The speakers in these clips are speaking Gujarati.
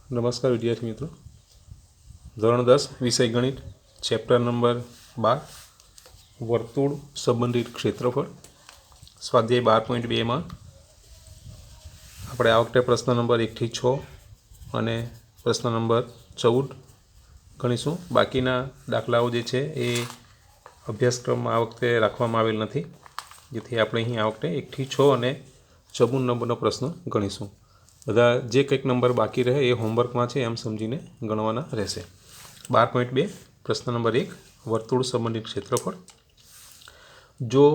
नमस्कार विद्यार्थी मित्रों। धोरण 10 विषय गणित चैप्टर नंबर 12 वर्तुळ संबंधित क्षेत्रफળ स्वाध्याय 12.2 में આપણે આ વખતે પ્રશ્ન નંબર 1 થી 6 અને પ્રશ્ન નંબર 14 ગણીશું। બાકીના દાખલાઓ જે છે એ અભ્યાસક્રમમાં આ વખતે રાખવામાં આવેલ નથી, જેથી આપણે અહીં આ વખતે 1 થી 6 અને 14 નંબરનો પ્રશ્ન ગણીશું। બધા જે કંઈક નંબર બાકી રહે એ હોમવર્કમાં છે એમ સમજીને ગણવાના રહેશે। 12.2 પ્રશ્ન નંબર 1 વર્તુળ સંબંધિત ક્ષેત્રફળ। જો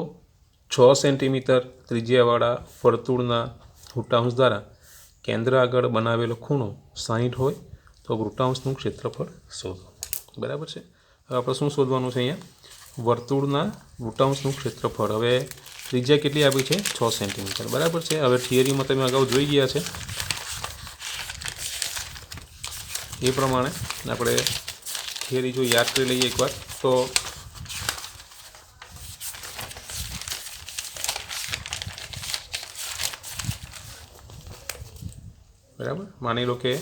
6 સેન્ટીમીટર ત્રિજ્યાવાળા વર્તુળના વૃત્તાંશ દ્વારા કેન્દ્ર આગળ બનાવેલો ખૂણો 60 હોય તો વૃત્તાંશનું ક્ષેત્રફળ શોધો। બરાબર છે। હવે આપણે શું શોધવાનું છે? અહીંયા વર્તુળના વૃત્તાંશનું ક્ષેત્રફળ। હવે ત્રિજ્યા કેટલી આપી છે? 6 સેન્ટીમીટર। બરાબર છે। હવે થિયરીમાં તમે અગાઉ જોઈ ગયા છે એ પ્રમાણે આપણે થિયરી જો યાદ કરી લઈએ એકવાર તો બરાબર, માની લો કે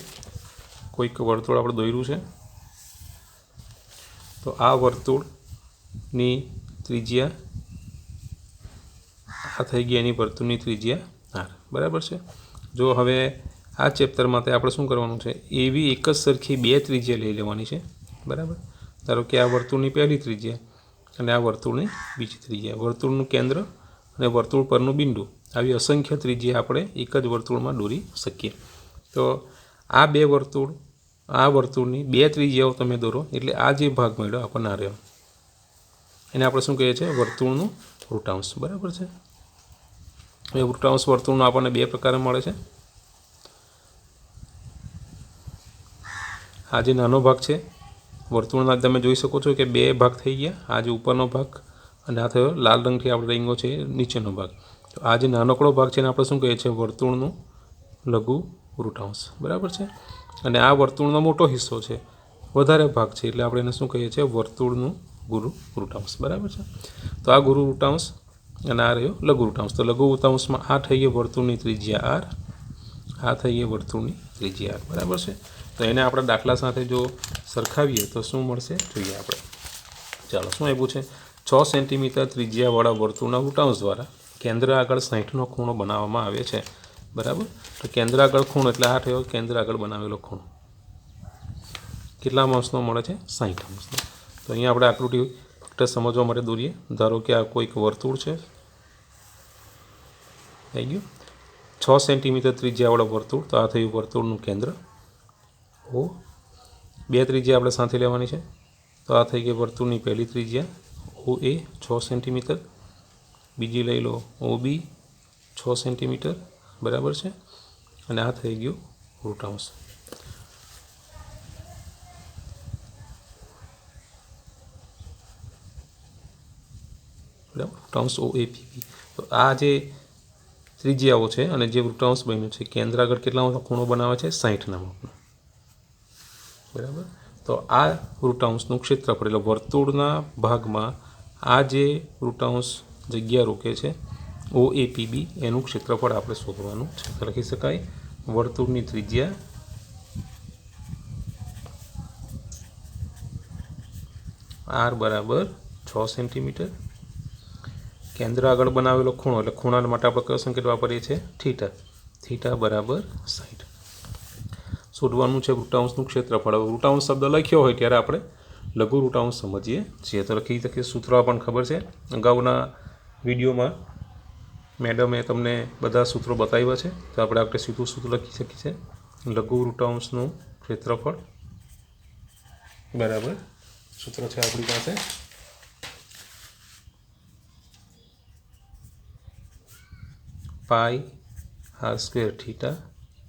કોઈક વર્તુળ આપણે દોર્યું છે, તો આ વર્તુળની ત્રિજ્યા આ થઈ ગઈ, એની વર્તુળની ત્રિજ્યા આર। બરાબર છે। જો હવે આ ચેપ્ટર માટે આપણે શું કરવાનું છે? એવી એક જ સરખી બે ત્રિજ્યા લઈ લેવાની છે। બરાબર, ધારો કે આ વર્તુળની પહેલી ત્રિજ્યા અને આ વર્તુળની બીજી ત્રિજ્યા, વર્તુળનું કેન્દ્ર અને વર્તુળ પરનું બિંદુ, આવી અસંખ્ય ત્રિજ્યા આપણે એક જ વર્તુળમાં દોરી શકીએ। તો આ બે વર્તુળ, આ વર્તુળની બે ત્રિજ્યાઓ તમે દોરો એટલે આ જે ભાગ મળ્યો આપણને આ રહ્યો, એને આપણે શું કહીએ છીએ? વર્તુળનું વૃત્તાંશ। બરાબર છે। એ વૃત્તાંશ વર્તુળનો આપણને બે પ્રકારે મળે છે। આ જે નાનો ભાગ છે વર્તુળના, તમે જોઈ શકો છો કે બે ભાગ થઈ ગયા, આ જે ઉપરનો ભાગ અને આ થયો લાલ રંગથી આપણે રંગો છે નીચેનો ભાગ। તો આ જે નાનકડો ભાગ છે એને આપણે શું કહીએ છીએ? વર્તુળનું લઘુ વૃત્તાંશ। બરાબર છે। અને આ વર્તુળનો મોટો હિસ્સો છે, વધારે ભાગ છે, એટલે આપણે એને શું કહીએ છીએ? વર્તુળનું ગુરુ વૃત્તાંશ। બરાબર છે। તો આ ગુરુ વૃત્તાંશ અને આ રહ્યો લઘુ વૃત્તાંશ। તો લઘુ વૃત્તાંશમાં આ થઈ ગઈ વર્તુળની ત્રિજ્યા આર, આ થઈ ગઈ વર્તુળની ત્રિજ્યા આર। બરાબર છે। તો એને આપણે દાખલા સાથે જો સરખાવીએ તો શું મળશે જોઈએ આપણે। ચાલો, શું આપ્યું છે? 6 સેન્ટીમીટર ત્રિજ્યાવાળા વર્તુળના વૃત્તાંશ દ્વારા કેન્દ્ર આગળ 60નો ખૂણો બનાવવામાં આવે છે। બરાબર, તો કેન્દ્ર આગળ ખૂણો એટલે આ થયો કેન્દ્ર આગળ બનાવેલો ખૂણો, કેટલા અંશનો મળે છે? 60 અંશનો। તો અહીંયા આપણે આકૃતિ ફક્ત સમજવા માટે દોરીએ। ધારો કે આ કોઈક વર્તુળ છે, થઈ ગયું 6 સેન્ટીમીટર ત્રિજ્યાવાળા વર્તુળ, તો આ થયું વર્તુળનું કેન્દ્ર ઓ, બે ત્રિજ્યા આપણે સાથે લેવાની છે, તો આ થઈ ગઈ વર્તુળની પહેલી ત્રિજ્યા ઓ એ 6 સેન્ટીમીટર, બીજી લઈ લો ઓ બી 6 સેન્ટીમીટર। બરાબર છે। અને આ થઈ ગયું વૃત્તાંશ। બરાબર, વૃત્તાંશ ઓ એ પી બી। તો આ જે ત્રિજ્યાઓ છે અને જે વૃત્તાંશ બન્યું છે, કેન્દ્ર આગળ કેટલાનો ખૂણો બનાવે છે? 60ના માપનો। બરાબર, તો આ વૃત્તાંશનું ક્ષેત્રફળ એટલે વર્તુળના ભાગમાં આ જે વૃત્તાંશ જગ્યા રોકે છે ઓ એ પી બી, એનું ક્ષેત્રફળ આપણે શોધવાનું છે। તો લખી શકાય વર્તુળની ત્રિજ્યા આર બરાબર 6 સેન્ટીમીટર, કેન્દ્ર આગળ બનાવેલો ખૂણો એટલે ખૂણા માટે આપણે કયો સંકેત વાપરીએ છીએ? થીટા, થીટા બરાબર 60। શોધવાનું છે વૃત્તાંશનું ક્ષેત્રફળ। હવે વૃત્તાંશ શબ્દ લખ્યો હોય ત્યારે આપણે લઘુ વૃત્તાંશ સમજીએ છીએ। તો લખી શકીએ, સૂત્ર પણ ખબર છે, અગાઉના વિડીયોમાં મેડમે તમને બધા સૂત્રો બતાવ્યા છે, તો આપણે સીધું સૂત્ર લખી શકીએ છીએ, લઘુ વૃત્તાંશનું ક્ષેત્રફળ બરાબર, સૂત્ર છે આપણી પાસે પાઈ આર સ્ક્વેર થીટા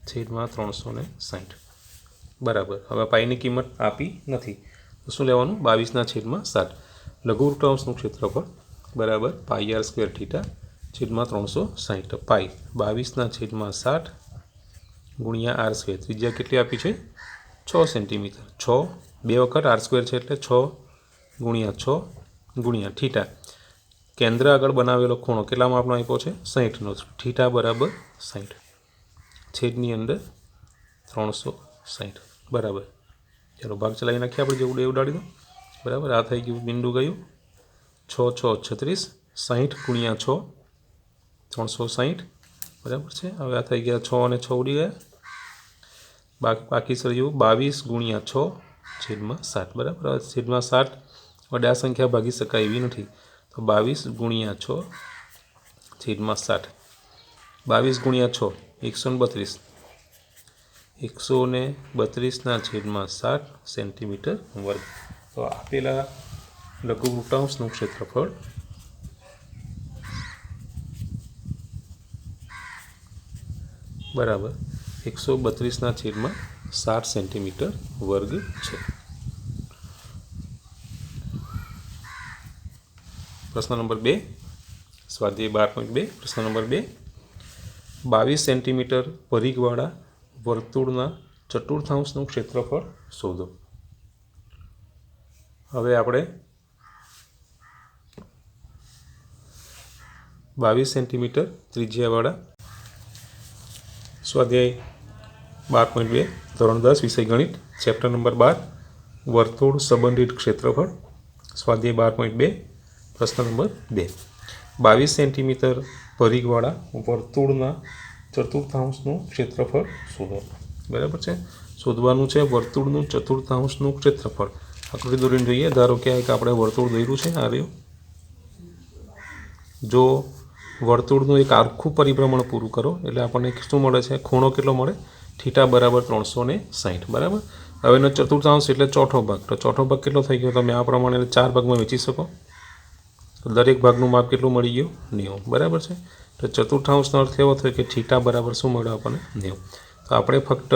છેદમાં 360 બરાબર। હવે પાઈની કિંમત આપી નથી તો શું લેવાનું? 22/7। લઘુ વૃત્તાંશનું ક્ષેત્રફળ બરાબર પાઈ આર સ્ક્વેર થીટા છેદમાં 360। પાઈ 22/7 ગુણ્યા આર સ્ક્વેર, ત્રિજ્યા કેટલી આપી છે? 6 સેન્ટીમીટર। 6 બે વખત આર સ્ક્વેર છે એટલે 6 ગુણ્યા 6 ગુણ્યા થીટા, કેન્દ્ર આગળ બનાવેલો ખૂણો કેટલા માપનો આપ્યો છે? 60નો। થીટા બરાબર 60, છેદની અંદર 360। 60 बराबर। चलो भाग चलावी नाखीए आपणे जेवुं उडाड़ी दो बराबर। आ थई गयुं बिंदु गयुं 6 6 36 60 गुणिया 6 360 बराबर है। हवे आ थई गया 6 અને 6 उड़ी गया बाकी रह्युं 22 गुणिया 6 छेदमां 60 बराबर। छेदमां 60 वडे आ संख्या भागी शकाय एवी नथी तो 22 गुणिया 6 छेदमां 60 22 गुणिया 6 132 132 ना छेदमां 60 सेंटीमीटर वर्ग। तो आपेला लघुवृत्तांशનું क्षेत्रफळ बराबर 132 ना छेदमां 60 सेंटीमीटर वर्ग है। प्रश्न नंबर 2 स्वाध्याय 12.2 प्रश्न नंबर 2 22 सेंटीमीटर परिघवाळा वर्तुळना चतुर्थांशનું क्षेत्रफळ शोधो। हवे आपणे 22 सेंटीमीटर त्रिज्यावाळा स्वाध्याय 12.2 धोरण 10 विषय गणित चैप्टर नंबर 12 वर्तुळ संबंधित क्षेत्रफळ स्वाध्याय 12.2 प्रश्न नंबर 2 22 सेंटीमीटर परिघवाळा वर्तुळना चतुर्थांशનું क्षेत्रफळ शोधो बराबर है। शोधवानुं छे वर्तुळનું चतुर्थांशનું क्षेत्रफळ। आकृति दोरीने जोईए। धारो के एक आपणे वर्तुळ दोर्युं छे आ रह्युं। जो वर्तुळનું एक आखुं परिभ्रमण पूरुं करो एटले आपणे शुं मळे छे खूणो केटलो मळे थीटा बराबर 360 बराबर। हवे एनो चतुर्थांश एटले चौथो भाग तो चौथो भाग केटलो थई गयो तमे आ प्रमाणे 4 भागमां वहेंची शको तो दरेक भागनुं माप केटલું मळी गयुं 90 बराबर है। तो चतुर्थांशनो अर्थ एवो थयो कि थीटा बराबर शुं मळ्युं आपणे 90। तो आपणे फक्त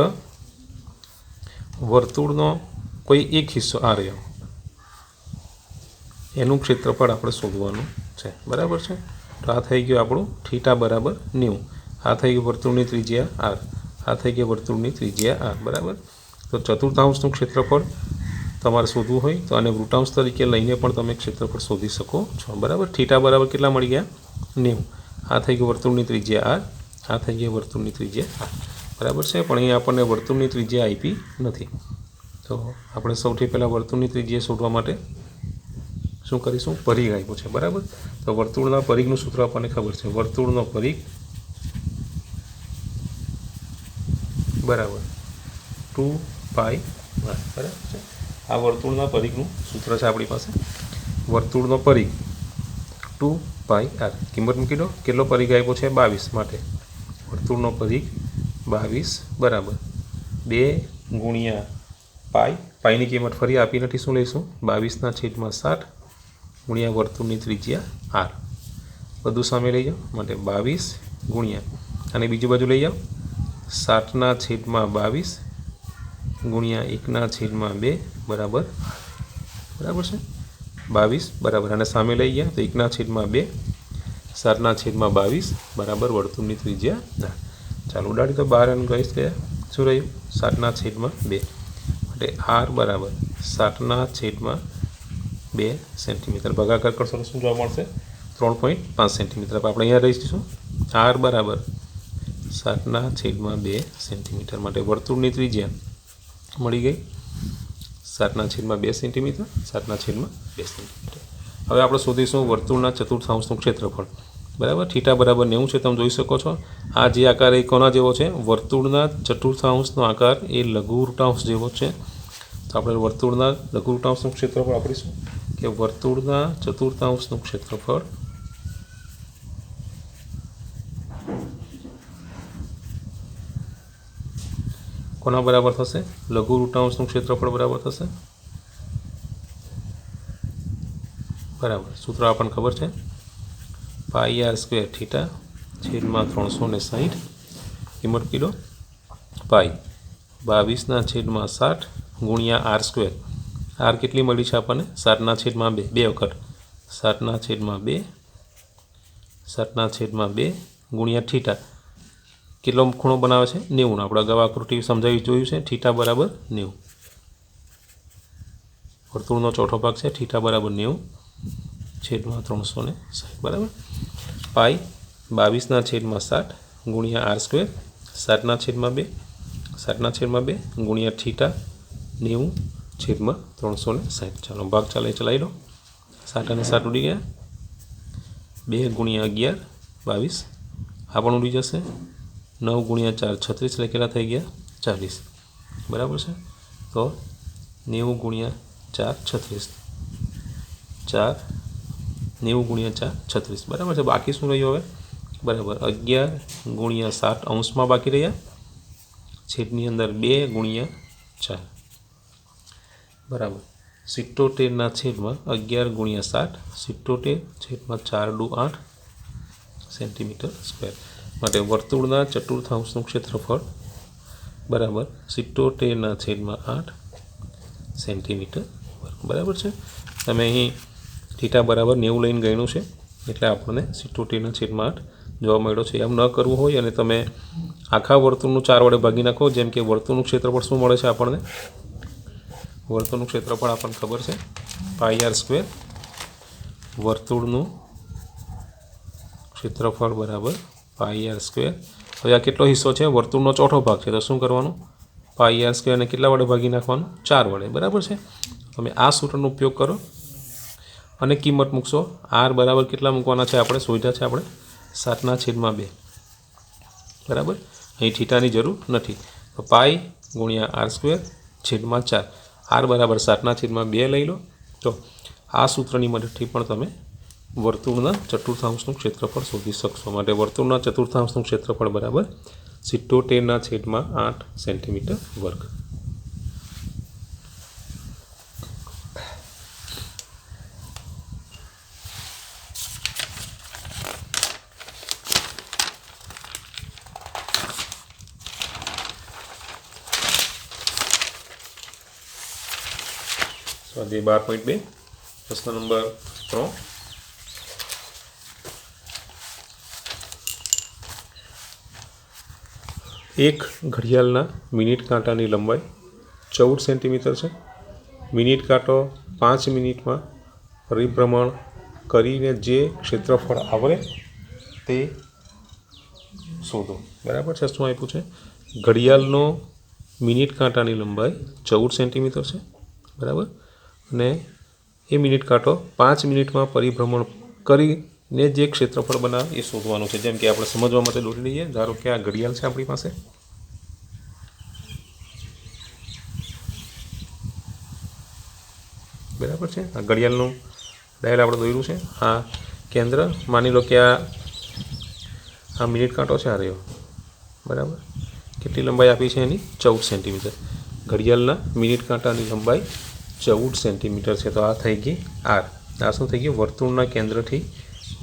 वर्तुळनो कोई एक हिस्सो आ रह्यो एनुं क्षेत्रफळ आपणे शोधवानुं छे बराबर है। तो आ थई गयुं आपणुं थीटा बराबर 90। आ थई गयुं वर्तुळनी त्रिज्या आर आ थई गई वर्तुळनी त्रिज्या आर बराबर। तो चतुर्थांशनुं क्षेत्रफळ तमारे शोधवुं होय तो आने वृत्तांश तरीके लईने पण तमे क्षेत्रफळ शोधी शको छो बराबर। थीटा बराबर केटला मळी गया 90। आ थई गई वर्तुळनी त्रिज्या आर आ थई गई वर्तुळनी त्रिज्या आर बराबर है। पण अहीं आपणे वर्तुळनी त्रिज्या आपी नथी तो आपणे सौथी पहेला वर्तुळनी त्रिज्या शोधवा माटे शुं करीशुं परिघ आप्युं छे बराबर। तो वर्तुळना परिघनुं सूत्र आपणे खबर छे वर्तुळनो परिघ बराबर 2 पाई r बराबर है। आ वर्तुळना परिघनुं सूत्र छे आपणी पासे वर्तुळनो परिघ 2 पाई r किंमत मूकी दो केटलो परिघ आप्यो छे 22 माटे वर्तुळनो परिघ 22 बराबर 2 गुणिया पाई पाईनी किंमत फरी आपी नथी शुं लईशुं 22 ना छेदमां 60 गुणिया वर्तुळनी त्रिज्या r बधुं सामे लई जाओ माटे 22 गुणिया अने बीजी बाजू लई जाओ 60 ना छेदमां 22 गुणिया 1 ना छेदमां 2 बराबर बराबर है 22 बराबर अने सामे लई गया तो 1 ना छेदमां 2 7 ना छेदमां 22 बराबर वर्तुळनी त्रिज्या 10। चालो उडाड़ी तो 12 अने 22 गया शुं रह्युं 7 ना छेदमां 2 माटे r बराबर 7 ना छेदमां 2 सेंटीमीटर भागाकार करशो तो शुं जोवा मळशे 3.5 सेंटीमीटर। आपणे अहींया लईशुं r बराबर 7 ना छेदमां 2 सेंटीमीटर माटे वर्तुळनी त्रिज्या मळी गई 7 ना छेदमां 2 सेंटीमीटर 7 ना छेदमां 2 सेंटीमीटर। हवे आपणे शोधीशुं वर्तुळना चतुर्थांशनुं क्षेत्रफळ बराबर। थीटा बराबर 90 छे तमे जोई शको छो। आ जे आकार ए कोना जेवो छे वर्तुळना चतुर्थांशनो आकार ए लघुवृत्तांश जेवो छे। तो आपणे वर्तुळना लघुवृत्तांशनुं क्षेत्रफळ आपणीशुं के वर्तुळना चतुर्थांशनुं क्षेत्रफळ कोना बराबर थशे लघुवृत्तांशनुं क्षेत्रफळ बराबर थशे बराबर सूत्र आपने खबर है पाई आर स्क्वेर थीटा छेदमां 360 किंमत किलो पाई 22 ना छेदमां 60 गुणिया आर स्क्वेर आर केटली मळी छे आपणे 7 ना छेदमां 2 बे वखत 7 ना छेदमां 2 7 ना छेदमां 2 गुणिया थीटा केटलो खूणो बनावे छे 90 आपणे अगाऊ आकृति समजावी जोयुं छे थीटा बराबर 90 वर्तुळनो चौथो भाग है थीटा बराबर 90 छेदमां 360 बराबर पाई 22 ना छेदमां 60 गुणिया आर स्क्वेर 7 ना छेदमां 2 7/2 ગુણ્યા થીટા 90/360. ચાલો ભાગ ચલાવી લો. 7 અને 7 ઉડી ગયા. 2 ગુણ્યા 11 22. આ પણ ઉડી જશે. 9 ગુણ્યા 4 36 લખેલા થઈ ગયા 40. બરાબર છે. તો 90 ગુણ્યા 4 36. 4 90 ગુણ્યા 4 36. બરાબર છે. બાકી શું રહ્યું હવે? બરાબર 11 ગુણ્યા 7 અંશમાં બાકી રહ્યા. છેદની અંદર 2 ગુણ્યા 4. બરાબર 77/11 ગુણ્યા 7. 77/4 = 8 સેન્ટીમીટર સ્ક્વેર. માટે વર્તુળના ચતુર્થાંશનું ક્ષેત્રફળ બરાબર 77/8 સેન્ટીમીટર વર્ગ. બરાબર છે. તમે અહીં થીટા બરાબર 90 લઈને ગણ્યું છે એટલે આપણને 77/8 જોવા મળ્યો છે. એમ ન કરવું હોય અને તમે આખા વર્તુળનું 4 વડે ભાગી નાખો. જેમ કે વર્તુળનું ક્ષેત્રફળ શું મળે છે આપણને? વર્તુળનું ક્ષેત્રફળ આપણને ખબર છે πr². વર્તુળનું ક્ષેત્રફળ બરાબર πr². હવે આ કેટલો હિસ્સો છે? વર્તુળનો ચોથો ભાગ છે. તો શું કરવાનું? πr² ને કેટલા વડે ભાગી નાખવાનું? 4 વડે. બરાબર છે. તમે આ સૂત્રનો ઉપયોગ કરો અને કિંમત મૂકશો. r બરાબર કેટલા મૂકવાના છે? આપણે શોધ્યા છે આપણે 7/2. બરાબર. અહીં થીટાની જરૂર નથી. તો π ગુણ્યા r² છેદમાં 4. r બરાબર 7/2 લઈ લો. તો આ સૂત્રની મદદથી પણ તમે વર્તુળના ચતુર્થાંશનું ક્ષેત્રફળ શોધી શકશો. માટે વર્તુળના ચતુર્થાંશનું ક્ષેત્રફળ બરાબર 77/8 સેન્ટીમીટર વર્ગ. સ્વાધ્યાય 12.2 પ્રશ્ન નંબર 3. એક ઘડિયાળના મિનિટ કાંટાની લંબાઈ 14 સેન્ટીમીટર છે. મિનિટ કાંટો 5 મિનિટમાં પરિભ્રમણ કરીને જે ક્ષેત્રફળ આવરે તે શોધો. બરાબર છે. શું આપ્યું છે? ઘડિયાળનો મિનિટ કાંટાની લંબાઈ 14 સેન્ટીમીટર છે. બરાબર. અને એ મિનિટ કાંટો 5 મિનિટમાં પરિભ્રમણ કરીને જે ક્ષેત્રફળ બનાવે એ શોધવાનું છે. જેમ કે આપણે સમજવા માટે દોરી લઈએ. ધારો કે આ ઘડિયાળ છે આપણી પાસે. બરાબર છે. આ ઘડિયાળનું ડાયલ આપણે દોર્યું છે. આ કેન્દ્ર માની લો કે આ મિનિટ કાંટો છે. આ રહ્યો. બરાબર. કેટલી લંબાઈ આપી છે એની? 14 સેન્ટીમીટર. ઘડિયાળના મિનિટ કાંટાની લંબાઈ 14 સેન્ટીમીટર છે. તો આ થઈ ગઈ r. આ શું થઈ ગયું? વર્તુળના કેન્દ્રથી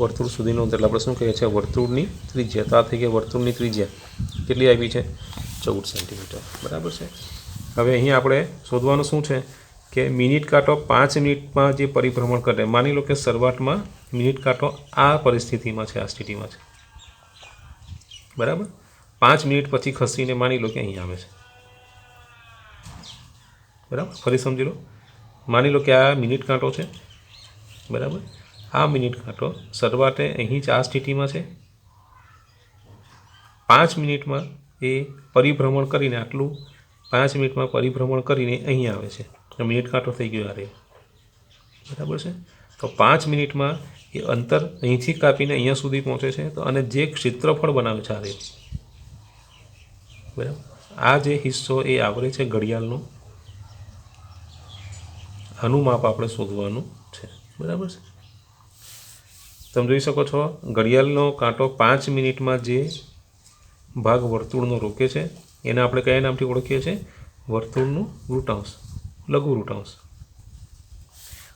વર્તુળ સુધીનું અંતર. આપણે શું કહીએ છીએ? વર્તુળની ત્રિજ્યા. તો આ થઈ ગઈ વર્તુળની ત્રિજ્યા. કેટલી આપી છે? 14 સેન્ટીમીટર. બરાબર છે. હવે અહીં આપણે શોધવાનું શું છે કે મિનિટ કાંટો 5 મિનિટમાં જે પરિભ્રમણ કરે. માની લો કે શરૂઆતમાં મિનિટ કાંટો આ પરિસ્થિતિમાં છે, આ સ્થિતિમાં છે. બરાબર. 5 મિનિટ પછી ખસીને માની લો કે અહીં આવે છે. બરાબર. ફરી સમજી લો. માની લો કે આ મિનિટ કાંટો છે. બરાબર. આ મિનિટ કાંટો શરૂઆતે અહીં જ આ સ્થિતિમાં છે. 5 મિનિટમાં એ પરિભ્રમણ કરીને આટલું 5 મિનિટમાં પરિભ્રમણ કરીને અહીં આવે છે. તો મિનિટ કાંટો થઈ ગયો આ રે. બરાબર છે. તો 5 મિનિટમાં એ અંતર અહીંથી કાપીને અહીંયા સુધી પહોંચે છે. તો અને જે ક્ષેત્રફળ બનાવે છે આ રે. બરાબર. આ જે હિસ્સો એ આવરે છે ઘડિયાળનું, આનું માપ આપણે શોધવાનું છે. બરાબર છે. તમે જોઈ શકો છો ઘડિયાળનો કાંટો 5 મિનિટમાં જે ભાગ વર્તુળનો રોકે છે એને આપણે કયા નામથી ઓળખીએ છીએ? વર્તુળનું વૃતાંશ, લઘુ વૃતાંશ.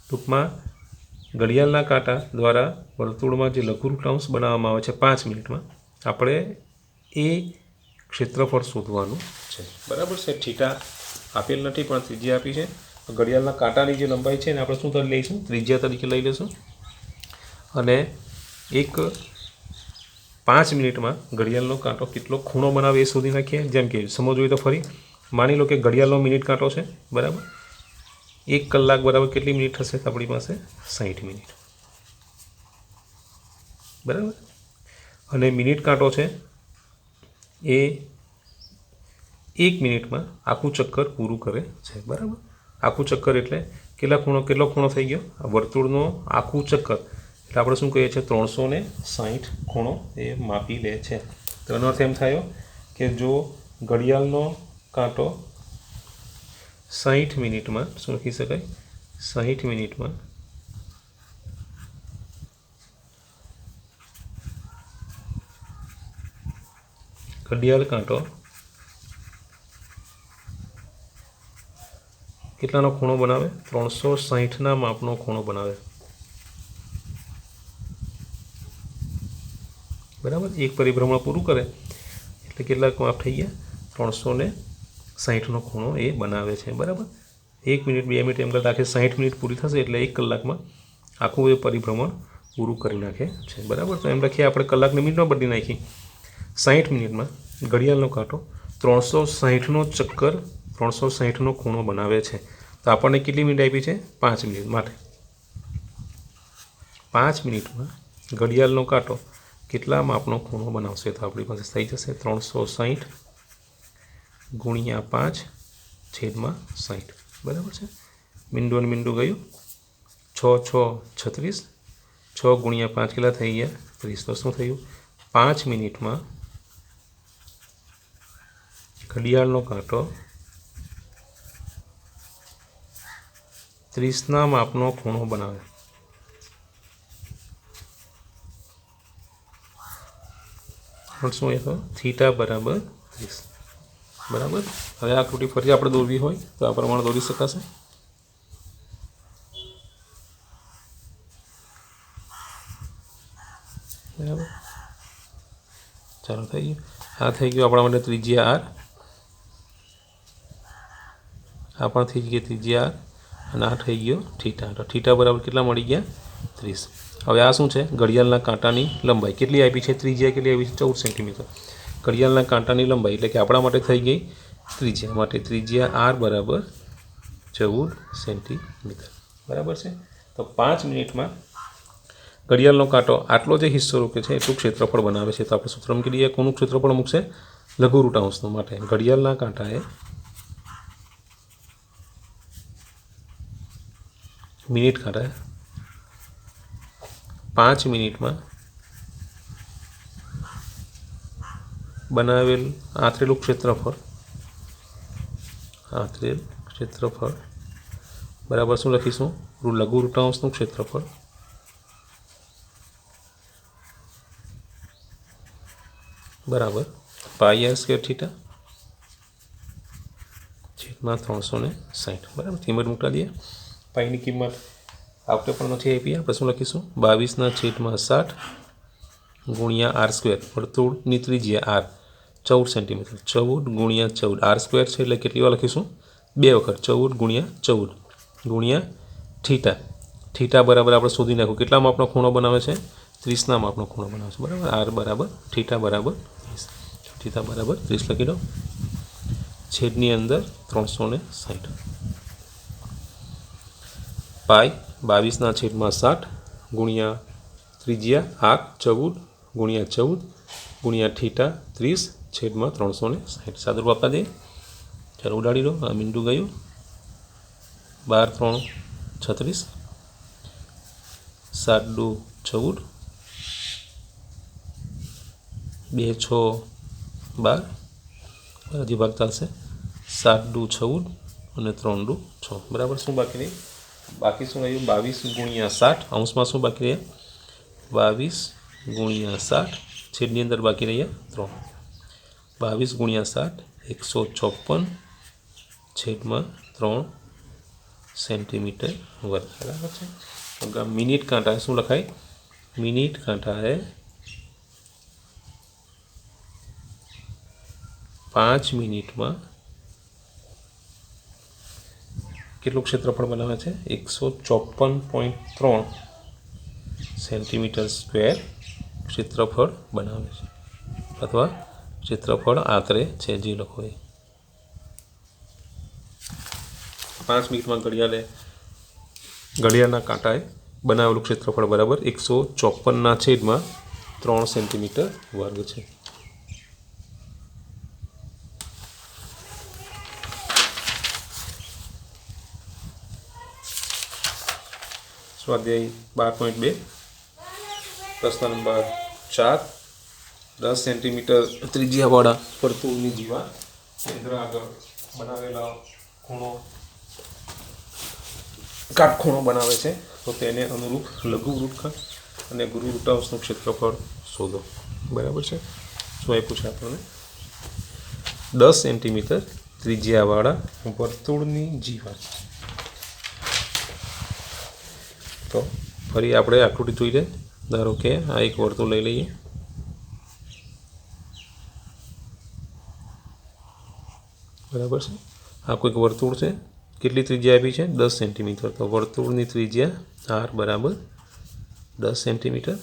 ટૂંકમાં ઘડિયાળના કાંટા દ્વારા વર્તુળમાં જે લઘુ વૃતાંશ બનાવવામાં આવે છે 5 મિનિટમાં, આપણે એ ક્ષેત્રફળ શોધવાનું છે. બરાબર છે. થીટા આપેલ નથી પણ ત્રિજ્યા આપી છે. ઘડિયાળના કાંટાની જે લંબાઈ છે ને આપણે શું તરીકે લઈશું? ત્રિજ્યા તરીકે લઈ લઈશું. અને એક 5 મિનિટમાં ઘડિયાળનો કાંટો કેટલો ખૂણો બનાવે એ શોધી નાખીએ. જેમ કે સમજવું હોય તો ફરી માની લો કે ઘડિયાળનો મિનિટ કાંટો છે. બરાબર. 1 કલાક બરાબર કેટલી મિનિટ થશે? આપણી પાસે 60 મિનિટ. બરાબર. અને મિનિટ કાંટો છે એ 1 મિનિટમાં આખું ચક્કર પૂરું કરે છે, બરાબર। આખું ચક્કર એટલે કેટલો ખૂણો થઈ ગયો? આ વર્તુળનો આખું ચક્કર એટલે આપણે શું કહીએ છીએ? 360 ખૂણો એ માપી લે છે। તો એનો અર્થ એમ થયો કે જો ઘડિયાળનો કાંટો 60 મિનિટમાં શું લખી શકાય? 60 મિનિટમાં ઘડિયાળ કાંટો કેટલાનો ખૂણો બનાવે? 360ના માપનો ખૂણો બનાવે, બરાબર। એક પરિભ્રમણ પૂરું કરે એટલે કેટલા માપ થઈ ગયા? 360નો ખૂણો એ બનાવે છે, બરાબર। 1 મિનિટ 2 મિનિટ એમ કરતાં આખી 60 મિનિટ પૂરી થશે એટલે 1 કલાકમાં આખું એ પરિભ્રમણ પૂરું કરી નાખે છે, બરાબર। તો એમ લખીએ આપણે કલાકની મિનિટમાં બદલી નાખી। 60 મિનિટમાં ઘડિયાળનો કાંટો 360નો ચક્કર 360નો ખૂણો બનાવે છે। તો આપણને કેટલી મિનિટ આપી છે? 5 મિનિટ માટે 5 મિનિટમાં ઘડિયાળનો કાંટો કેટલા માપનો ખૂણો બનાવશે? તો આપણી પાસે થઈ જશે 360 ગુણ્યા 5/60, બરાબર છે। મીંડું અને મીંડું ગયું, 6 6 36, 6 ગુણ્યા 5 કેટલા થઈ ગયા? 30। તો શું થયું? 5 મિનિટમાં ઘડિયાળનો કાંટો 30ના માપનો ખૂણો બનાવે। શું એ તો થીટા બરાબર 30, બરાબર। હવે આ આકૃતિ ફરી આપણે દોરવી હોય તો આ પ્રમાણે દોરી શકાશે, બરાબર। ચાલો થઈ ગયું। આ થઈ ગયું આપણા માટે ત્રિજ્યા R, આ પણ થઈ ગઈ ત્રિજ્યા R, અને આ થઈ ગયો થીટા। તો થીટા બરાબર કેટલા મળી ગયા? 30। હવે આ શું છે? ઘડિયાળના કાંટાની લંબાઈ કેટલી આપી છે? ત્રિજ્યા કેટલી આપી છે? 14 સેન્ટીમીટર। ઘડિયાળના કાંટાની લંબાઈ એટલે કે આપણા માટે થઈ ગઈ ત્રિજ્યા, માટે ત્રિજ્યા R બરાબર 14 સેન્ટીમીટર, બરાબર છે। તો 5 મિનિટમાં ઘડિયાળનો કાંટો આટલો જે હિસ્સો રોકે છે એટલું ક્ષેત્રફળ બનાવે છે। તો આપણે સૂત્ર મૂકી દઈએ, કોનું ક્ષેત્રફળ મૂકશે? લઘુ રૂટાંશનું, માટે ઘડિયાળના કાંટાએ મિનિટ કાંટા 5 મિનિટમાં બનાવેલ આંતરેલું ક્ષેત્રફળ બરાબર શું લખીશું? લઘુ રૂટાંશનું ક્ષેત્રફળ બરાબર πr² થીટા છેદમાં 360, બરાબર। કિંમત મૂકી દઈએ। પાઈની કિંમત આપણે પણ નથી આપી, આપણે શું લખીશું? 22/60 ગુણ્યા R², વર્તુળની ત્રિજ્યા R 14 સેન્ટીમીટર, 14 ગુણ્યા 14, R² છે એટલે કેટલી વાર લખીશું? 2 વખત, 14 ગુણ્યા 14 ગુણ્યા થીટા। થીટા બરાબર આપણે શોધી નાખું કેટલા માપનો ખૂણો બનાવે છે? 30ના માપનો ખૂણો બનાવે છે, બરાબર। R બરાબર થીટા બરાબર 30, થીટા બરાબર 30 લખી દો, છેદની અંદર 360, પાઈ 22/60 ગુણ્યા ત્રિજ્યા R 14 ગુણ્યા 14 ગુણ્યા થીટા 30/360, સાદુરૂપ આપવા દે। ચાલો ઉડાડી દો, આ મીંડું ગયું, 12 3 36, 7 2 14, 2 6 12, હજી ભાગ ચાલશે, 7 2 14 અને 3 2 6, બરાબર। શું બાકી રહી? બાકી શું રહ્યું? 22/60, અંશમાં શું બાકી રહ્યા? 22/60, છેદની અંદર બાકી રહ્યા 3, 22/60 154/3 સેન્ટીમીટર વર્ગ, બરાબર છે। મિનિટ કાંટા શું લખાય? મિનિટ કાંટાએ 5 મિનિટમાં કેટલું ક્ષેત્રફળ બનાવે છે? 154.3 સેન્ટીમીટર સ્ક્વેર ક્ષેત્રફળ બનાવે છે, અથવા ક્ષેત્રફળ આશરે છે, જે લખો એ। 5 મિનિટમાં ઘડિયાળના કાંટાએ બનાવેલું ક્ષેત્રફળ બરાબર 154/3 સેન્ટીમીટર વર્ગ છે। સ્વાધ્યાય 12.2 પ્રશ્ન નંબર 4 10 સેન્ટીમીટર ત્રિજ્યાવાળા વર્તુળની જીવા કેન્દ્ર આગળ બનાવેલા ખૂણો કાટખૂણો બનાવે છે, તો તેને અનુરૂપ લઘુ વૃત્તખંડ અને ગુરુ વૃત્તાંશનું ક્ષેત્રફળ શોધો. બરાબર છે. શું આપ્યું છે આપણને? 10 સેન્ટીમીટર ત્રિજ્યાવાળા વર્તુળની જીવા. તો ફરી આપણે આકૃતિ જોઈ લઈએ. ધારો કે આ એક વર્તુળ લઈ લઈએ. બરાબર છે. આ કોઈક વર્તુળ છે. કેટલી ત્રિજ્યા આપી છે? 10 સેન્ટીમીટર. તો વર્તુળની ત્રિજ્યા r બરાબર 10 સેન્ટીમીટર.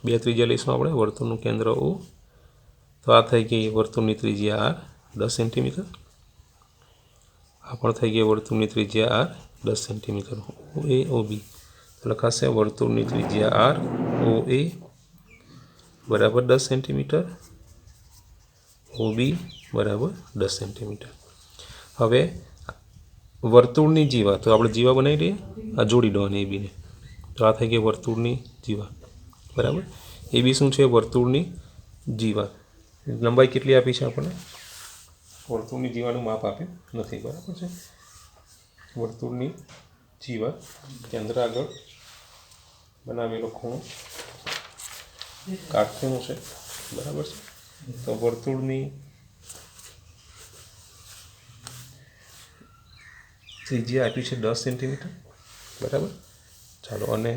બે ત્રિજ્યા લઈશું આપણે. વર્તુળનું કેન્દ્ર O. તો આ થઈ ગઈ વર્તુળની ત્રિજ્યા r 10 સેન્ટીમીટર. આ પણ થઈ ગઈ વર્તુળની ત્રિજ્યા r 10 સેન્ટીમીટર. OA OB લખાશે વર્તુળની ત્રિજ્યા r OA બરાબર 10 સેન્ટીમીટર, OB બરાબર 10 સેન્ટીમીટર. હવે વર્તુળની જીવા, તો આપણે જીવા બનાવી લઈએ. આ જોડી દો અને એબીને. તો આ થઈ ગઈ વર્તુળની જીવા. બરાબર. એબી શું છે? વર્તુળની જીવા. લંબાઈ કેટલી આપી છે આપણને? વર્તુળની જીવાનું માપ આપ્યું નથી. બરાબર છે. વર્તુળની જીવા કેન્દ્ર આગળ બનાવેલો ખૂણો કાટખૂણો છે. બરાબર છે. તો વર્તુળની ત્રિજ્યા આપી છે 10 સેન્ટીમીટર. બરાબર. ચાલો, અને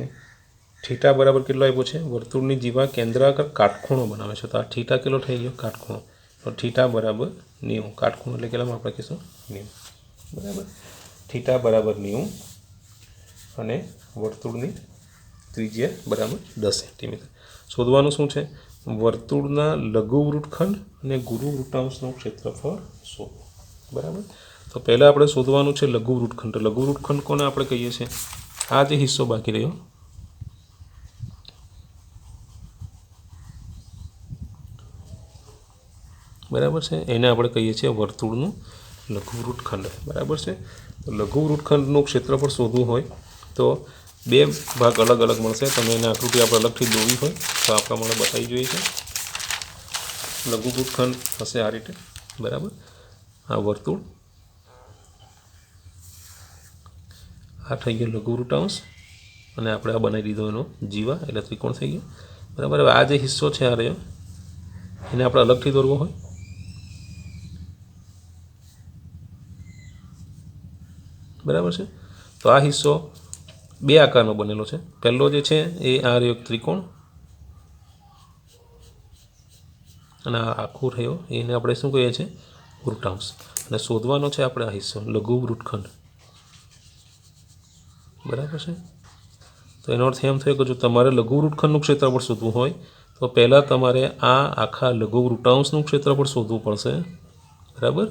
થીટા બરાબર કેટલો આપ્યો છે? વર્તુળની જીવા કેન્દ્ર આગળ કાટખૂણો બનાવે છે. તો આ થીટા કેટલો થઈ ગયો? કાટખૂણો. તો થીટા બરાબર 90. કાટખૂણો એટલે કેટલામાં આપણે કહીશું? 90. બરાબર. થીટા બરાબર 90 અને વર્તુળની ત્રિજ્યા બરાબર 10 સેન્ટીમીટર. શોધવાનું શું છે? વર્તુળના લઘુ વૃત્તખંડ અને ગુરુ વૃત્તાંશનું ક્ષેત્રફળ શોધો. બરાબર. તો પહેલાં આપણે શોધવાનું છે લઘુ વૃત્તખંડ. લઘુ વૃત્તખંડ કોને આપણે કહીએ છીએ? આ જે હિસ્સો બાકી રહ્યો, બરાબર છે, એને આપણે કહીએ છીએ વર્તુળનું લઘુ વૃત્તખંડ. બરાબર છે. તો લઘુ વૃત્તખંડનું ક્ષેત્રફળ શોધવું હોય તો બે ભાગ અલગ અલગ મળશે. તમે એને આકૃતિ આપણે અલગથી દોરવી હોય તો આ પ્રમાણે બતાવી જોઈએ છે. લઘુ વૃત્તખંડ હશે આ રીતે. બરાબર. આ વર્તુળ, આ થઈ ગયો લઘુ વૃત્તાંશ, અને આપણે આ બનાવી દીધો એનો જીવા, એટલે ત્રિકોણ થઈ ગયો. બરાબર. હવે આ જે હિસ્સો છે આ રહ્યો, એને આપણે અલગથી દોરવો હોય. બરાબર છે. તો આ હિસ્સો બે આકારનો બનેલો છે. પહેલો જે છે એ આ રહ્યો ત્રિકોણ, અને આ આખું રહ્યો એને આપણે શું કહીએ છીએ? વૃત્તાંશ. અને શોધવાનો છે આપણે આ હિસ્સો લઘુ વૃત્તખંડ. બરાબર છે. તો એનો અર્થ એમ થયો કે જો તમારે લઘુ વૃત્તખંડનું ક્ષેત્રફળ શોધવું હોય તો પહેલાં તમારે આ આખા લઘુ વૃત્તાંશનું ક્ષેત્રફળ શોધવું પડશે. બરાબર.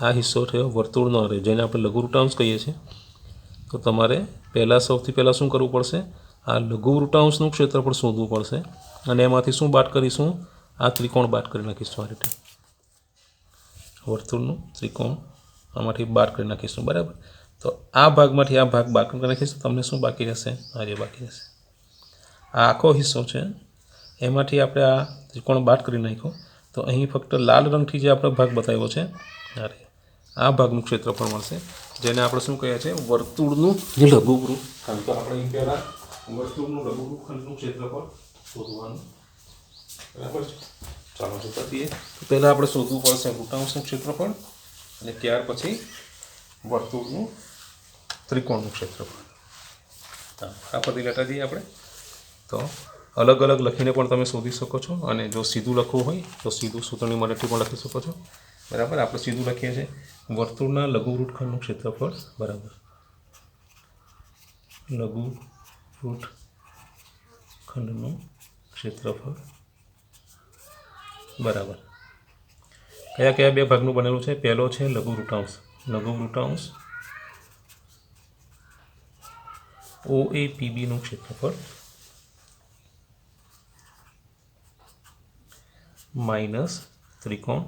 આ હિસ્સો થયો વર્તુળનો રહ્યો, જેને આપણે લઘુ વૃત્તાંશ કહીએ છીએ. તો તમારે સૌથી પહેલાં શું કરવું પડશે? આ લઘુ વૃત્તાંશનું ક્ષેત્રફળ શોધવું પડશે. અને એમાંથી શું બાદ કરીશું? આ ત્રિકોણ બાદ કરી નાખીશું. આ રીતે વર્તુળનું ત્રિકોણ આમાંથી બાદ કરી નાખીશું. બરાબર. તો આ ભાગમાંથી આ ભાગ બાદ કરી નાખીશું. તમને શું બાકી રહેશે? આ જે બાકી રહેશે. આ આખો હિસ્સો છે એમાંથી આપણે આ ત્રિકોણ બાદ કરી નાખ્યો. તો અહીં ફક્ત લાલ રંગથી જે આપણે ભાગ બતાવ્યો છે આ ભાગનું ક્ષેત્રફળ મળશે, જેને આપણે શું કહીએ છીએ? વર્તુળનું લઘુ વૃત્તખંડ. તો આપણે અહીં પહેલાં વર્તુળનું લઘુ વૃત્તખંડનું ક્ષેત્રફળ શોધવાનું. બરાબર છે. ચાલો જોતા જઈએ. તો પહેલાં આપણે શોધવું પડશે વૃત્તાંશનું ક્ષેત્રફળ, અને ત્યાર પછી વર્તુળનું ત્રિકોણનું ક્ષેત્રફળ. આ પદ્ધતિ લેતા જઈએ આપણે. તો અલગ અલગ લખીને પણ તમે શોધી શકો છો, અને જો સીધું લખવું હોય તો સીધું સૂત્રની મદદથી પણ લખી શકો છો. બરાબર. આપણે સીધું લખીએ છીએ વર્તુળના લઘુ વૃત્તખંડનું ક્ષેત્રફળ બરાબર લઘુ વૃત્તખંડનું ક્ષેત્રફળ બરાબર. કયા કયા બે ભાગનું બનેલું છે? પહેલો છે લઘુ વૃત્તાંશ. લઘુ વૃત્તાંશ OAPBનું ક્ષેત્રફળ માઇનસ ત્રિકોણ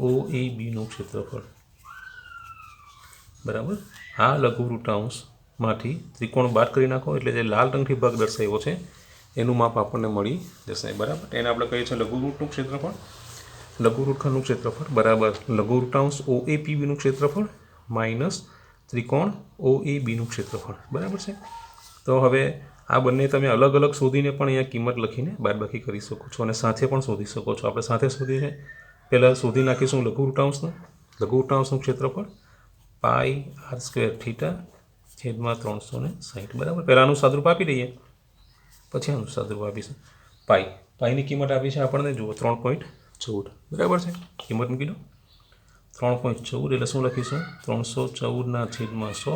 OABનું ક્ષેત્રફળ. બરાબર. આ લઘુ વૃત્તાંશ માંથી ત્રિકોણ બાદ કરી નાખો એટલે જે લાલ રંગથી ભાગ દર્શાવ્યો છે એનું માપ આપણને મળી જશે, બરાબર. એને આપણે કહીએ છીએ લઘુરૂટનું ક્ષેત્રફળ. લઘુ રૂટખંડનું ક્ષેત્રફળ બરાબર લઘુ વૃત્તાંશ OAPBનું ક્ષેત્રફળ માઇનસ ત્રિકોણ OABનું ક્ષેત્રફળ, બરાબર છે. તો હવે આ બંને તમે અલગ અલગ શોધીને પણ અહીંયા કિંમત લખીને બાદબાકી કરી શકો છો અને સાથે પણ શોધી શકો છો. આપણે સાથે શોધીને પહેલાં શોધી નાખીશું લઘુ વૃત્તાંશનું ક્ષેત્રફળ πr² છેદમાં 360, બરાબર. પહેલાંનું સાદુરૂપ આપી દઈએ, પછી આનું સાદુરૂપ આપીશું. પાઈની કિંમત આપી છે આપણને જુઓ 3.14, બરાબર છે. કિંમત મૂકી દો 3.14 એટલે શું લખીશું 314/100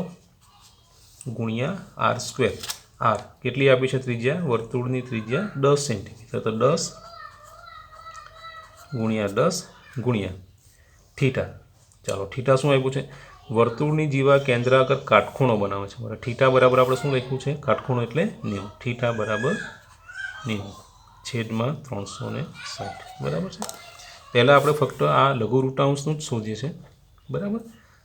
ગુણ્યા r². r કેટલી આપી છે ત્રિજ્યા, વર્તુળની ત્રિજ્યા 10 સેન્ટીમીટર, તો 10 ગુણ્યા 10 ગુણ્યા થીટા. ચાલો થીટા શું આપ્યું છે, વર્તુળની જીવા કેન્દ્રાગર કાટખૂણો બનાવે છે, બરાબર. થીટા બરાબર આપણે શું લખ્યું છે, કાટખૂણો એટલે 90. થીટા બરાબર 90 છેદમાં 360, બરાબર છે. પહેલાં આપણે ફક્ત આ લઘુ વૃત્તાંશનું જ શોધીએ છીએ, બરાબર.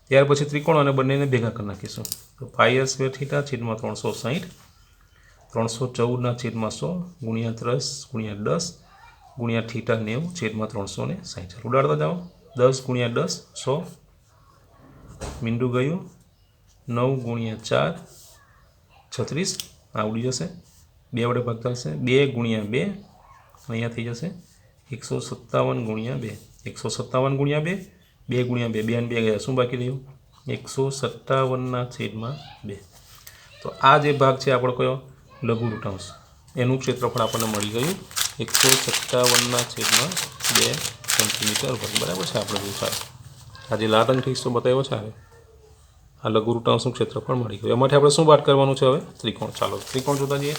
ત્યાર પછી ત્રિકોણ અને બંનેને ભેગા કરી નાખીશું. તો πr² થીટા છેદમાં 360, 314/100 ગુણ્યા 10 ગુણ્યા 10 ગુણ્યા થીટા 90 છેદમાં 360. ઉડાડતા જાઓ 10 ગુણ્યા 10 100, મીંડું ગયું 9 ગુણ્યા 4 36, આ ઉડી જશે, 2 વડે ભાગ થશે, 2 ગુણ્યા 2 અહીંયા થઈ જશે 157 ગુણ્યા 2, 157 ગુણ્યા 2, 2 ગુણ્યા 2, 2 અને 2 ગયા, શું બાકી રહ્યું 157/2. તો આ જે ભાગ છે આપણો કયો લઘુ વૃત્તાંશ, એનું ક્ષેત્રફળ આપણને મળી ગયું 157/2 સેન્ટીમીટર વર્ગ, બરાબર છે. આપણે જોયું સારું આ જે લાલ રંગથી હિસ્સો બતાવ્યો છે આ લઘુ વૃત્તાંશનું ક્ષેત્રફળ મળી ગયું. એમાંથી આપણે શું વાત કરવાનું છે હવે, ત્રિકોણ. ચાલો ત્રિકોણ જોતા જઈએ.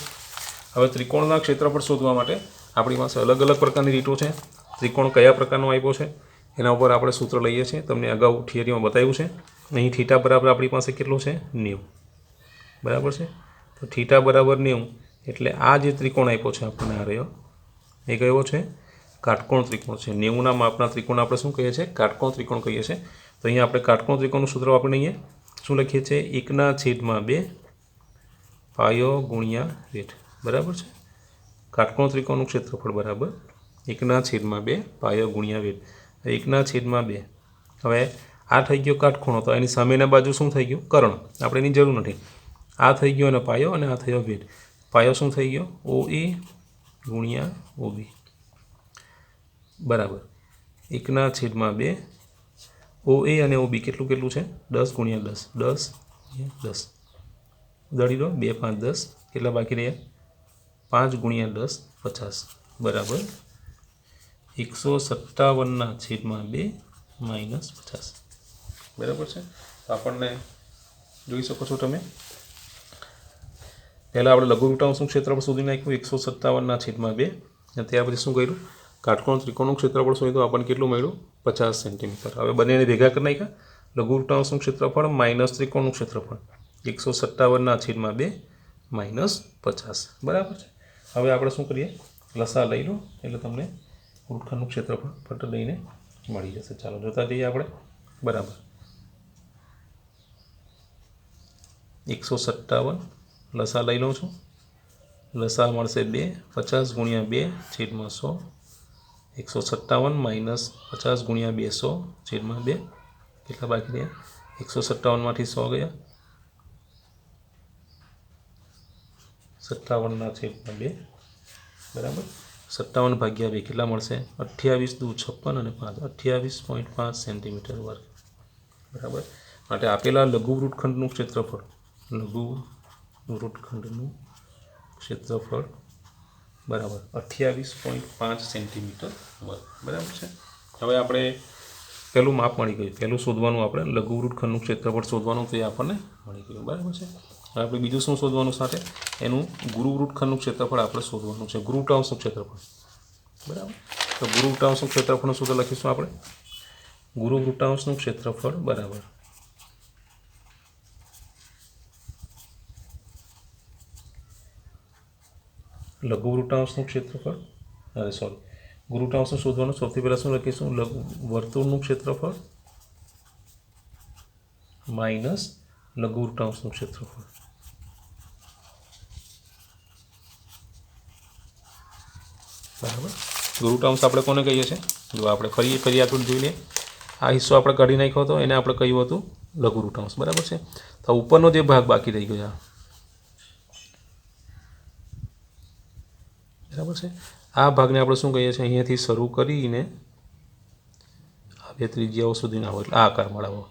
હવે ત્રિકોણના ક્ષેત્રફળ શોધવા માટે આપણી પાસે અલગ અલગ પ્રકારની રીતો છે. ત્રિકોણ કયા પ્રકારનો આપ્યો છે એના ઉપર આપણે સૂત્ર લઈએ છીએ, તમને અગાઉ થિયરીમાં બતાવ્યું છે. અહીં થીટા બરાબર આપણી પાસે કેટલું છે 90, બરાબર છે. તો થીટા બરાબર 90 એટલે આ જે ત્રિકોણ આપ્યો છે આપણને આ રહ્યો એ કયો છે, કાટકોણ ત્રિકોણ છે. 90ના માપના ત્રિકોણ આપણે શું કહીએ છીએ, કાટકોણ ત્રિકોણ કહીએ છીએ. તો અહીંયા આપણે કાટકોણ ત્રિકોણનું સૂત્ર આપણે અહીંયા શું લખીએ છીએ 1/2 પાયો ગુણ્યા વેધ, બરાબર છે. કાટકોણ ત્રિકોણનું ક્ષેત્રફળ બરાબર 1/2 પાયો ગુણ્યા વેધ, 1/2. હવે આ થઈ ગયો કાટખૂણો, તો એની સામેના બાજુ શું થઈ ગયું, કર્ણ. આપણે એની જરૂર નથી. આ થઈ ગયો અને પાયો, અને આ થયો વેધ. પાયો શું થઈ ગયો OA ગુણ્યા OB, બરાબર 1/2. OA અને OB કેટલું કેટલું છે 10 ગુણ્યા 10, 10 ગુણ્યા 10 દળી દો 2 5 10, કેટલા બાકી રહ્યા 5 ગુણ્યા 10 50, બરાબર 157/2 માઇનસ 50, બરાબર છે. તો આપણને જોઈ શકો છો તમે, પહેલાં આપણે લઘુ વૃત્તાંશનું ક્ષેત્રફળ શોધી નાખ્યું 157/2, અને ત્યાર પછી શું કર્યું, કાટકોણ ત્રિકોણનું ક્ષેત્રફળ શોધ્યું, આપણને કેટલું મળ્યું 50 સેન્ટીમીટર. હવે બંનેને ભેગા કરી નાખ્યા, લઘુ વૃત્તાંશનું ક્ષેત્રફળ માઇનસ ત્રિકોણનું ક્ષેત્રફળ 157/2 માઇનસ 50, બરાબર છે. હવે આપણે શું કરીએ, લસા લઈ લો એટલે તમને વૃત્તખંડનું ક્ષેત્રફળ ફટ લઈને મળી જશે. ચાલો જોતા જઈએ આપણે, બરાબર 157 લસા લઈ લઉં છું, લસા મળશે 2, 50 ગુણ્યા 2 છેદમાં 100, 157 માઇનસ 50 ગુણ્યા 200 છેદમાં 2, કેટલા બાકી રહ્યા 157માંથી 100 ગયા 57/2, બરાબર 57/2 કેટલા મળશે 28 દુ 56 અને 5 28.5 સેન્ટીમીટર વર્ગ, બરાબર. માટે આપેલા લઘુ વૃત્તખંડનું ક્ષેત્રફળ, લઘુ વૃત્તખંડનું ક્ષેત્રફળ બરાબર 28.5 સેન્ટીમીટર વર્ગ, બરાબર છે. હવે આપણે પહેલું માપ મળી ગયું, પહેલું શોધવાનું આપણે લઘુ વૃત્તખંડનું ક્ષેત્રફળ શોધવાનું, તો એ આપણને મળી ગયું, બરાબર છે. હવે આપણે બીજું શું શોધવાનું સાથે, એનું ગુરુ વૃત્તખંડનું ક્ષેત્રફળ આપણે શોધવાનું છે, ગુરુ વૃત્તાંશનું ક્ષેત્રફળ, બરાબર. તો ગુરુ વૃત્તાંશનું ક્ષેત્રફળનું સૂત્ર લખીશું આપણે, ગુરુ વૃત્તાંશનું ક્ષેત્રફળ બરાબર લઘુ વૃત્તાંશનું ક્ષેત્રફળ, ગુરુ વૃત્તાંશનું શોધવાનું. સૌથી પહેલાં શું લખીશું, વર્તુળનું ક્ષેત્રફળ માઇનસ લઘુ વૃત્તાંશનું ક્ષેત્રફળ, બરાબર. ગુરુવૃત્તાંશ આપણે કોને કહીએ છીએ? જો આપણે ફરી આકૃતિ જોઈ લઈએ. આ હિસ્સો આપણે કાઢી નાખ્યો હતો, એને આપણે કહ્યું હતું લઘુવૃત્તાંશ. બરાબર છે. તો ઉપરનો જે ભાગ બાકી રહી ગયો બરાબર છે, આ ભાગને આપણે શું કહીએ છીએ? અહીંયાથી શરૂ કરીને આ બે ત્રિજ્યાઓ સુધી ના હોય એટલે આ આકાર મળાવો.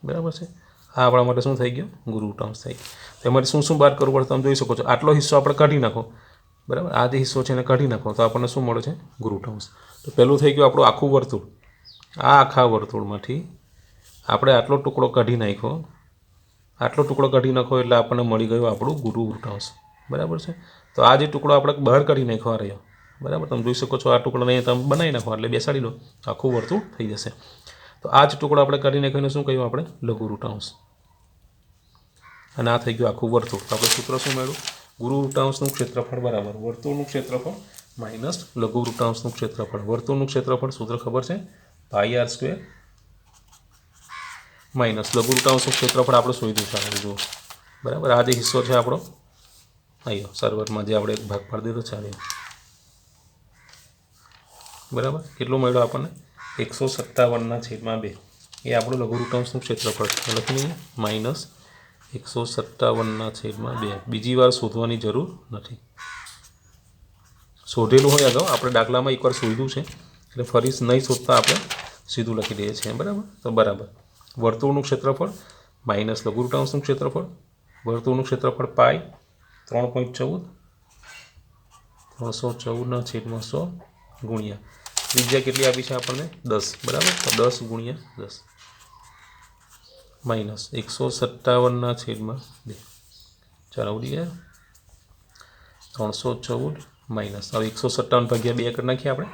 બરાબર છે. આ આપણા માટે શું થઈ ગયું? ગુરુવૃત્તાંશ થઈ ગયું. તેમાંથી શું બહાર કરવું પડે તમે જોઈ શકો છો. આટલો હિસ્સો આપણે કાઢી નાખો. બરાબર, આ જે હિસ્સો છે એને કાઢી નાખો તો આપણને શું મળે છે? ગુરુવૃત્તાંશ. તો પહેલું થઈ ગયું આપણું આખું વર્તુળ. આ આખા વર્તુળમાંથી આપણે આટલો ટુકડો કાઢી નાખ્યો. આટલો ટુકડો કાઢી નાખો એટલે આપણને મળી ગયો આપણું ગુરુવૃત્તાંશ. બરાબર છે. તો આ જે ટુકડો આપણે બહાર કાઢી નાખ્યો આ રહ્યો. બરાબર, તમે જોઈ શકો છો. આ ટુકડાને તમે બનાવી નાખો એટલે બેસાડી લો, આખું વર્તુળ થઈ જશે. તો આ જ ટુકડો આપણે કાઢી નાખ્યો શું કહ્યું આપણે? લઘુવૃત્તાંશ. અને આ થઈ ગયું આખું વર્તુળ. તો આપણે સૂત્ર શું મળ્યું? ગુરુવૃત્તાંશનું ક્ષેત્રફળ બરાબર વર્તુળનું ક્ષેત્રફળ માઇનસ લઘુવૃત્તાંશનું ક્ષેત્રફળ. વર્તુળનું ક્ષેત્રફળ સૂત્ર ખબર છે? πr² માઇનસ લઘુવૃત્તાંશનું ક્ષેત્રફળ આપણે શોધ્યું છે. આપણે જુઓ. બરાબર, આ જે હિસ્સો છે આપણો આવ્યો સર્વરમાં, જે આપણે એક ભાગ પાડી દીધો ચાલ્યો. બરાબર, કેટલું મળ્યું આપણને? 157/2 એ આપણું લઘુવૃત્તાંશનું ક્ષેત્રફળ છે. લખી લઈએ માઇનસ 157/2. બીજી વાર શોધવાની જરૂર નથી. શોધેલું હોય અગાઉ, આપણે દાખલામાં એકવાર શોધ્યું છે એટલે ફરી નહીં શોધતા આપણે સીધું લખી દઈએ છીએ. બરાબર, તો બરાબર વર્તુળનું ક્ષેત્રફળ માઇનસ લઘુવૃત્તાંશનું ક્ષેત્રફળ. વર્તુળનું ક્ષેત્રફળ પાઈ 3.14 314/100 ગુણ્યા ત્રિજ્યા કેટલી આપી છે આપણને? 10. બરાબર, તો 10 × 10 માઇનસ 157/2. ચાલો ઉડી ગયા. 314 માઇનસ હવે 157/2 કરી નાખીએ આપણે.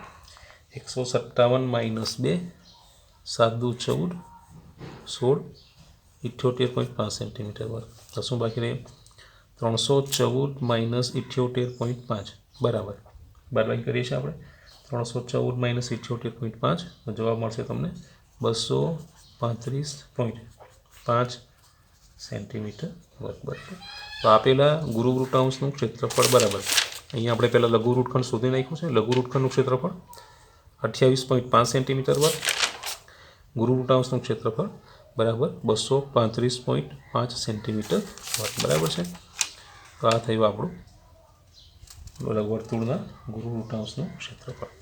157 - 2 7 દુ 14 16 78.5 સેન્ટીમીટર વર્ગ. તો શું બાકી રહે? 314 - 78.5 બરાબર. બાદબાકી કરીએ છીએ આપણે. 314 - 78.5 તો જવાબ મળશે તમને 235.5 સેન્ટીમીટર વર્ગ. બરાબર. તો આપેલા ગુરુવૃત્તાંશનું ક્ષેત્રફળ બરાબર. અહીંયા આપણે પહેલાં લઘુવૃત્તખંડ શોધી નાખ્યું છે. લઘુવૃત્તખંડનું ક્ષેત્રફળ 28.5 સેન્ટીમીટર વર્ગ. ગુરુવૃત્તાંશનું ક્ષેત્રફળ બરાબર 235.5 સેન્ટીમીટર વર્ગ. બરાબર છે. તો આ થયું આપણું વર્તુળના ગુરુવૃત્તાંશનું ક્ષેત્રફળ.